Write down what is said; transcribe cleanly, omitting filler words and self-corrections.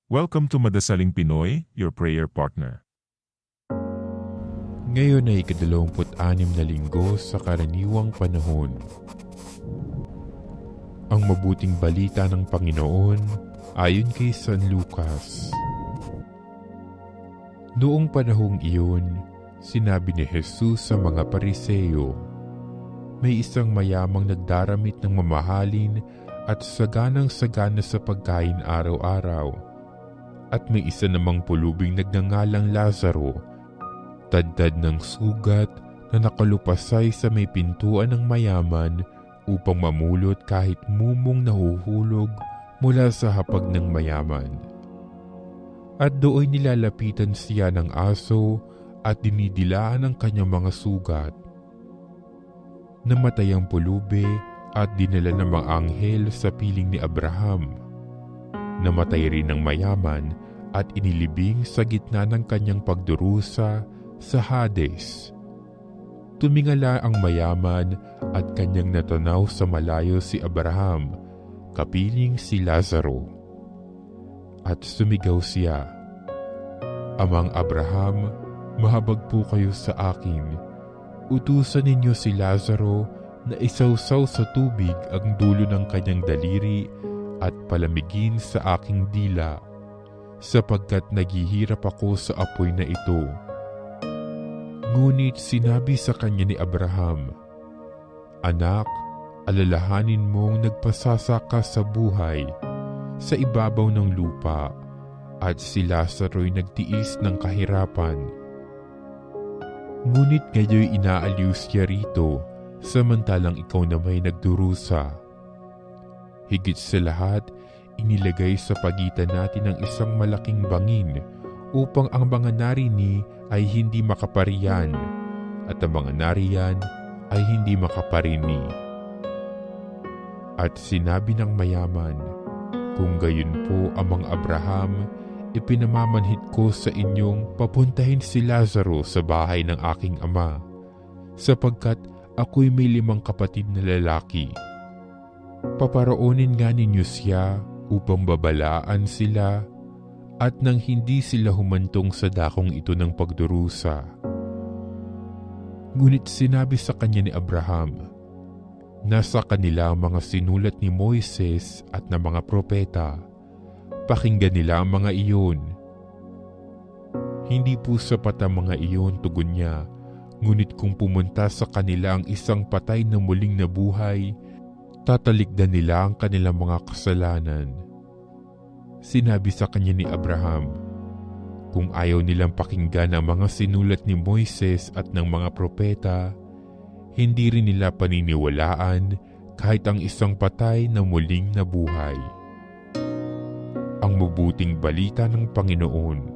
Welcome to Madasaling Pinoy, your prayer partner. Ngayon ay ika-26 na linggo sa karaniwang panahon. Ang mabuting balita ng Panginoon ayon kay San Lucas. Noong panahong iyon, sinabi ni Jesus sa mga Pariseo, may isang mayamang nagdaramit ng mamahalin at saganang-sagana sa pagkain araw-araw. At may isa namang pulubing nagngangalang Lazaro, tadtad ng sugat na nakalupasay sa may pintuan ng mayaman upang mamulot kahit mumong nahuhulog mula sa hapag ng mayaman. At doon nilalapitan siya ng aso at dinidilaan ang kanyang mga sugat. Namatay ang pulubi at dinala ng mga anghel sa piling ni Abraham. Namatay rin ang mayaman at inilibing sa gitna ng kanyang pagdurusa sa Hades. Tumingala ang mayaman at kanyang natanaw sa malayo si Abraham, kapiling si Lazaro. At sumigaw siya, Amang Abraham, mahabag po kayo sa akin. Utusan ninyo si Lazaro na isawsaw sa tubig ang dulo ng kanyang daliri at palamigin sa aking dila, sapagkat naghihirap ako sa apoy na ito. Ngunit sinabi sa kanya ni Abraham, Anak, alalahanin mong nagpasasa ka sa buhay sa ibabaw ng lupa, at si Lazaro'y nagtiis ng kahirapan. Ngunit ngayoy inaaliw siya rito, samantalang ikaw na may nagdurusa. Higit sa lahat, inilagay sa pagitan natin ng isang malaking bangin upang ang mga narini ay hindi makaparian at ang mga nariyan ay hindi makaparini. At sinabi ng mayaman, Kung gayon po, Amang Abraham, ipinamamanhid ko sa inyong papuntahin si Lazaro sa bahay ng aking ama, sapagkat ako'y may 5 kapatid na lalaki. Paparoonin nga ninyo siya upang babalaan sila at nang hindi sila humantong sa dakong ito ng pagdurusa. Ngunit sinabi sa kanya ni Abraham, Nasa kanila ang mga sinulat ni Moises at ng mga propeta. Pakinggan nila ang mga iyon. Hindi po sapat ang mga iyon, tugon niya, ngunit kung pumunta sa kanila ang isang patay na muling nabuhay, tatalikdan nila ang kanilang mga kasalanan. Sinabi sa kanya ni Abraham, Kung ayaw nilang pakinggan ang mga sinulat ni Moises at ng mga propeta, hindi rin nila paniniwalaan kahit ang isang patay na muling nabuhay. Ang mabuting balita ng Panginoon.